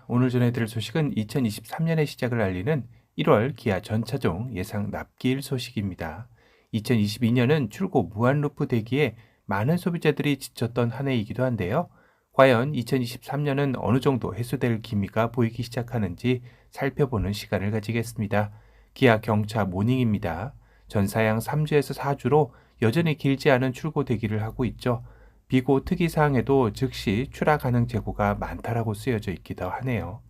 오늘 전해드릴 소식은 2023년의 시작을 알리는 1월 기아 전차종 예상 납기일 소식입니다. 2022년은 출고 무한루프 대기에 많은 소비자들이 지쳤던 한 해이기도 한데요. 과연 2023년은 어느 정도 해소될 기미가 보이기 시작하는지 살펴보는 시간을 가지겠습니다. 기아 경차 모닝입니다. 전사양 3주에서 4주로 여전히 길지 않은 출고 대기를 하고 있죠. 비고 특이사항에도 즉시 출하 가능 재고가 많다라고 쓰여져 있기도 하네요.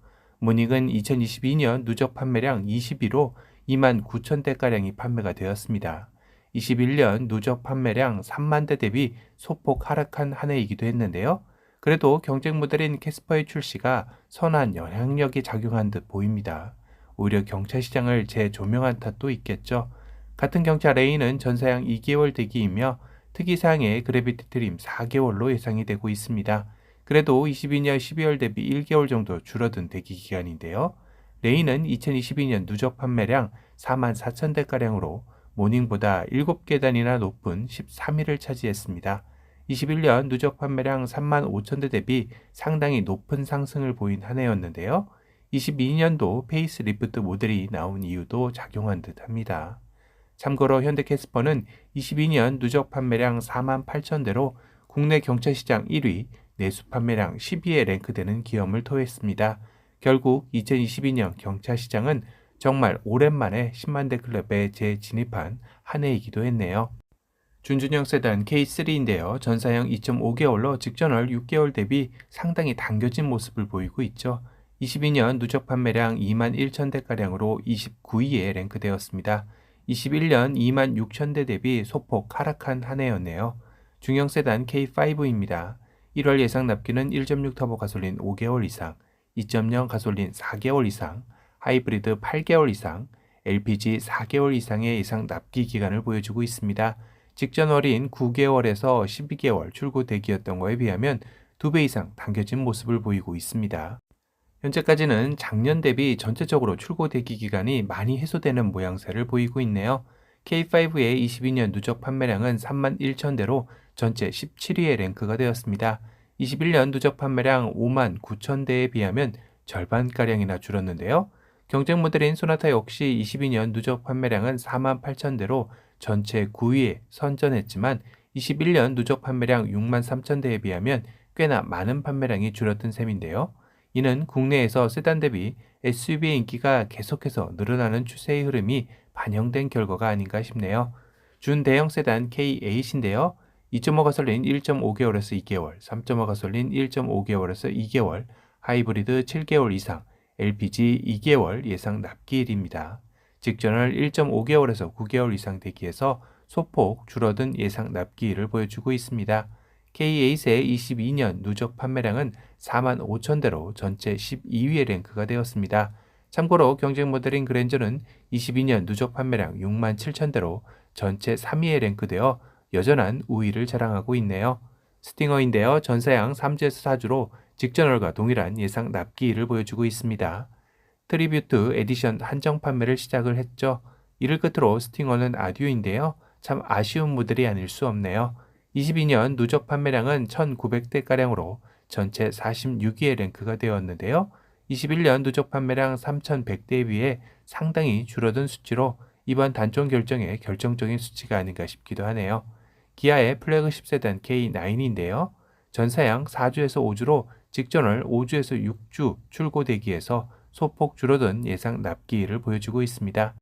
모닝은 2022년 누적 판매량 21호 2만 9천 대가량이 판매가 되었습니다. 21년 누적 판매량 3만 대 대비 소폭 하락한 한 해이기도 했는데요. 그래도 경쟁 모델인 캐스퍼의 출시가 선한 영향력이 작용한 듯 보입니다. 오히려 경차 시장을 재조명한 탓도 있겠죠. 같은 경차 레인은 전사양 2개월 대기이며 특이사항의 그래비티 트림 4개월로 예상이 되고 있습니다. 그래도 22년 12월 대비 1개월 정도 줄어든 대기 기간인데요. 레인은 2022년 누적 판매량 4만 4천 대가량으로 모닝보다 7계단이나 높은 13위를 차지했습니다. 21년 누적 판매량 3만 5천 대 대비 상당히 높은 상승을 보인 한 해였는데요. 22년도 페이스 리프트 모델이 나온 이유도 작용한 듯 합니다. 참고로 현대 캐스퍼는 22년 누적 판매량 4만 8천 대로 국내 경차 시장 1위, 내수 판매량 10위에 랭크되는 기염을 토했습니다. 결국 2022년 경차 시장은 정말 오랜만에 10만 대 클럽에 재진입한 한 해이기도 했네요. 준준형 세단 K3인데요. 전사양 2.5개월로 직전월 6개월 대비 상당히 당겨진 모습을 보이고 있죠. 22년 누적 판매량 2만 1천 대가량으로 29위에 랭크되었습니다. 21년 2만 6천 대 대비 소폭 하락한 한 해였네요. 중형 세단 K5입니다. 1월 예상 납기는 1.6 터보 가솔린 5개월 이상, 2.0 가솔린 4개월 이상, 하이브리드 8개월 이상, LPG 4개월 이상의 예상 납기 기간을 보여주고 있습니다. 직전월인 9개월에서 12개월 출고 대기였던 거에 비하면 2배 이상 당겨진 모습을 보이고 있습니다. 현재까지는 작년 대비 전체적으로 출고 대기 기간이 많이 해소되는 모양새를 보이고 있네요. K5의 22년 누적 판매량은 3만 1천 대로 전체 17위에 랭크가 되었습니다. 21년 누적 판매량 5만 9천 대에 비하면 절반가량이나 줄었는데요. 경쟁 모델인 소나타 역시 22년 누적 판매량은 4만 8천 대로 전체 9위에 선전했지만 21년 누적 판매량 6만 3천 대에 비하면 꽤나 많은 판매량이 줄었던 셈인데요. 이는 국내에서 세단 대비 SUV의 인기가 계속해서 늘어나는 추세의 흐름이 반영된 결과가 아닌가 싶네요. 준대형 세단 K8인데요. 2.5 가솔린 1.5개월에서 2개월, 3.5 가솔린 1.5개월에서 2개월, 하이브리드 7개월 이상, LPG 2개월 예상 납기일입니다. 직전월 1.5개월에서 9개월 이상 대기해서 소폭 줄어든 예상 납기일을 보여주고 있습니다. K8의 22년 누적 판매량은 4만 5천 대로 전체 12위에 랭크가 되었습니다. 참고로 경쟁 모델인 그랜저는 22년 누적 판매량 6만 7천 대로 전체 3위에 랭크되어 여전한 우위를 자랑하고 있네요. 스팅어인데요. 전사양 3주에서 4주로 직전월과 동일한 예상 납기일을 보여주고 있습니다. 트리뷰트 에디션 한정 판매를 시작을 했죠. 이를 끝으로 스팅어는 아듀인데요. 참 아쉬운 모델이 아닐 수 없네요. 22년 누적 판매량은 1,900대가량으로 전체 46위에 랭크가 되었는데요. 21년 누적 판매량 3,100대에 비해 상당히 줄어든 수치로 이번 단종 결정에 결정적인 수치가 아닌가 싶기도 하네요. 기아의 플래그십 세단 K9인데요. 전사양 4주에서 5주로 직전월 5주에서 6주 출고 대기에서 소폭 줄어든 예상 납기일을 보여주고 있습니다.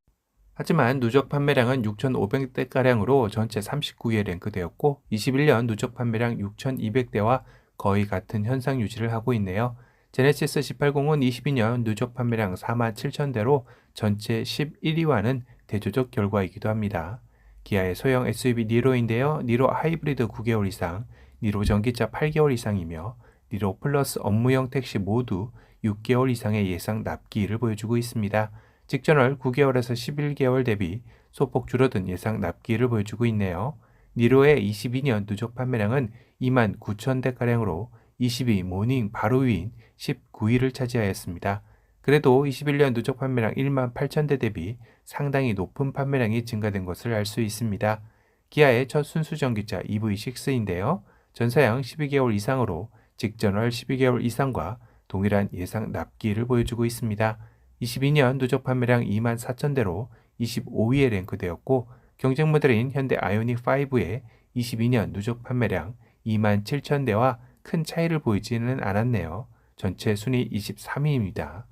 하지만 누적 판매량은 6,500대가량으로 전체 39위에 랭크되었고 21년 누적 판매량 6,200대와 거의 같은 현상 유지를 하고 있네요. 제네시스 C80은 22년 누적 판매량 4만 7천대로 전체 11위와는 대조적 결과이기도 합니다. 기아의 소형 SUV 니로인데요. 니로 하이브리드 9개월 이상, 니로 전기차 8개월 이상이며 니로 플러스 업무용 택시 모두 6개월 이상의 예상 납기일을 보여주고 있습니다. 직전월 9개월에서 11개월 대비 소폭 줄어든 예상 납기일을 보여주고 있네요. 니로의 22년 누적 판매량은 2만 9천 대가량으로 22 모닝 바로 위인 19위를 차지하였습니다. 그래도 21년 누적 판매량 1만 8천 대 대비 상당히 높은 판매량이 증가된 것을 알 수 있습니다. 기아의 첫 순수 전기차 EV6인데요. 전사양 12개월 이상으로 직전월 12개월 이상과 동일한 예상 납기일을 보여주고 있습니다. 22년 누적 판매량 2만 4천 대로 25위에 랭크되었고 경쟁 모델인 현대 아이오닉 5의 22년 누적 판매량 2만 7천 대와 큰 차이를 보이지는 않았네요. 전체 순위 23위입니다.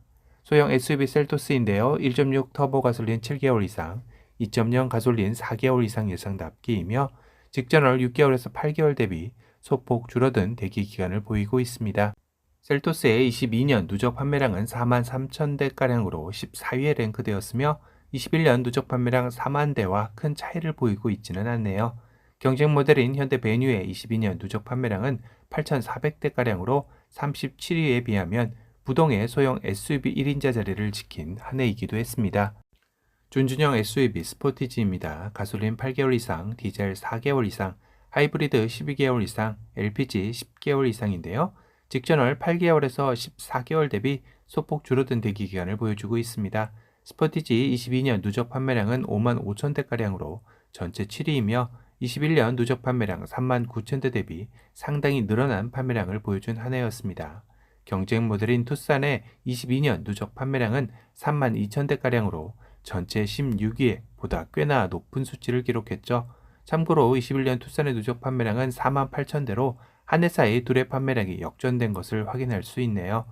소형 SUV 셀토스인데요. 1.6 터보 가솔린 7개월 이상, 2.0 가솔린 4개월 이상 예상 납기이며 직전월 6개월에서 8개월 대비 소폭 줄어든 대기 기간을 보이고 있습니다. 셀토스의 22년 누적 판매량은 4만 3천 대가량으로 14위에 랭크되었으며 21년 누적 판매량 4만 대와 큰 차이를 보이고 있지는 않네요. 경쟁 모델인 현대 베뉴의 22년 누적 판매량은 8,400대가량으로 37위에 비하면 부동의 소형 SUV 1인자 자리를 지킨 한 해이기도 했습니다. 준준형 SUV 스포티지입니다. 가솔린 8개월 이상, 디젤 4개월 이상, 하이브리드 12개월 이상, LPG 10개월 이상인데요. 직전월 8개월에서 14개월 대비 소폭 줄어든 대기 기간을 보여주고 있습니다. 스포티지 22년 누적 판매량은 5만 5천 대가량으로 전체 7위이며 21년 누적 판매량 3만 9천 대 대비 상당히 늘어난 판매량을 보여준 한 해였습니다. 경쟁 모델인 투싼의 22년 누적 판매량은 3만 2천 대가량으로 전체 16위에 보다 꽤나 높은 수치를 기록했죠. 참고로 21년 투싼의 누적 판매량은 4만 8천 대로 한 해 사이 둘의 판매량이 역전된 것을 확인할 수 있네요.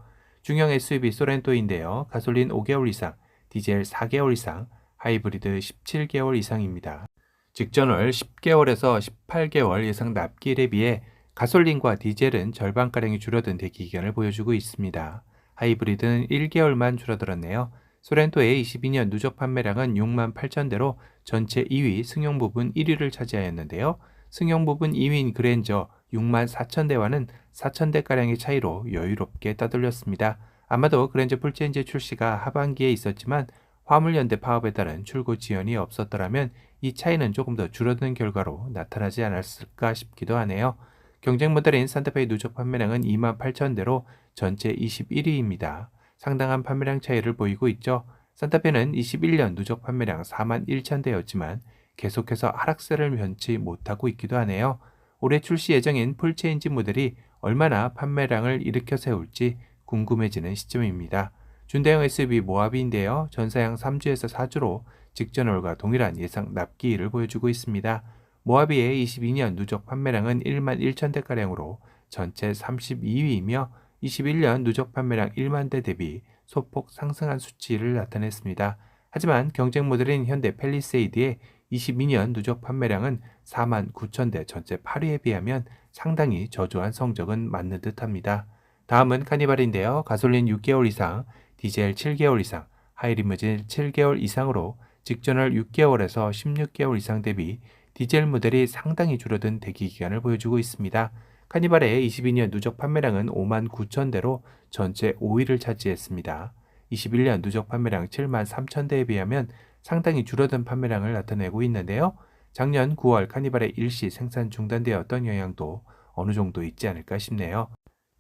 중형 SUV 소렌토인데요. 가솔린 5개월 이상, 디젤 4개월 이상, 하이브리드 17개월 이상입니다. 직전월 10개월에서 18개월 예상 납기일에 비해 가솔린과 디젤은 절반가량이 줄어든 대기 기간을 보여주고 있습니다. 하이브리드는 1개월만 줄어들었네요. 소렌토의 22년 누적 판매량은 6만 8천 대로 전체 2위, 승용 부분 1위를 차지하였는데요. 승용 부분 2위인 그랜저 6만 4천 대와는 4천 대가량의 차이로 여유롭게 따돌렸습니다. 아마도 그랜저 풀체인지 출시가 하반기에 있었지만 화물연대 파업에 따른 출고 지연이 없었더라면 이 차이는 조금 더 줄어든 결과로 나타나지 않았을까 싶기도 하네요. 경쟁 모델인 산타페의 누적 판매량은 2만 8천 대로 전체 21위입니다. 상당한 판매량 차이를 보이고 있죠. 산타페는 21년 누적 판매량 4만 1천 대였지만 계속해서 하락세를 면치 못하고 있기도 하네요. 올해 출시 예정인 풀체인지 모델이 얼마나 판매량을 일으켜 세울지 궁금해지는 시점입니다. 준대형 SUV 모하비인데요. 전사양 3주에서 4주로 직전월과 동일한 예상 납기일을 보여주고 있습니다. 모하비의 22년 누적 판매량은 1만 1천 대가량으로 전체 32위이며 21년 누적 판매량 1만 대 대비 소폭 상승한 수치를 나타냈습니다. 하지만 경쟁 모델인 현대 팰리세이드의 22년 누적 판매량은 4만 9천 대 전체 8위에 비하면 상당히 저조한 성적은 맞는 듯합니다. 다음은 카니발인데요. 가솔린 6개월 이상, 디젤 7개월 이상, 하이리무진 7개월 이상으로 직전월 6개월에서 16개월 이상 대비 디젤 모델이 상당히 줄어든 대기 기간을 보여주고 있습니다. 카니발의 22년 누적 판매량은 5만 9천 대로 전체 5위를 차지했습니다. 21년 누적 판매량 7만 3천 대에 비하면 상당히 줄어든 판매량을 나타내고 있는데요. 작년 9월 카니발의 일시 생산 중단되었던 영향도 어느 정도 있지 않을까 싶네요.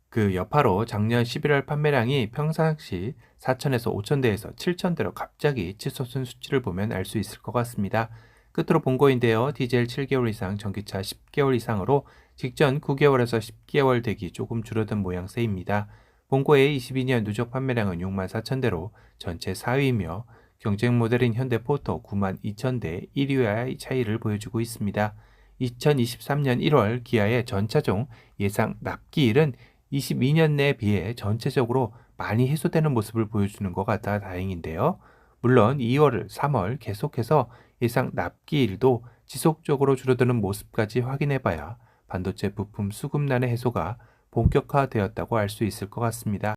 그 여파로 작년 11월 판매량이 평상시 4천에서 5천 대에서 7천 대로 갑자기 치솟은 수치를 보면 알 수 있을 것 같습니다. 끝으로 본거인데요. 디젤 7개월 이상, 전기차 10개월 이상으로 직전 9개월에서 10개월 대기 조금 줄어든 모양새입니다. 본거의 22년 누적 판매량은 6만 4천 대로 전체 4위이며 경쟁 모델인 현대포터 9만 2천 대 1위와의 차이를 보여주고 있습니다. 2023년 1월 기아의 전차종 예상 납기일은 22년 내에 비해 전체적으로 많이 해소되는 모습을 보여주는 것 같아 다행인데요. 물론 2월, 3월 계속해서 예상 납기일도 지속적으로 줄어드는 모습까지 확인해봐야 반도체 부품 수급난의 해소가 본격화되었다고 알 수 있을 것 같습니다.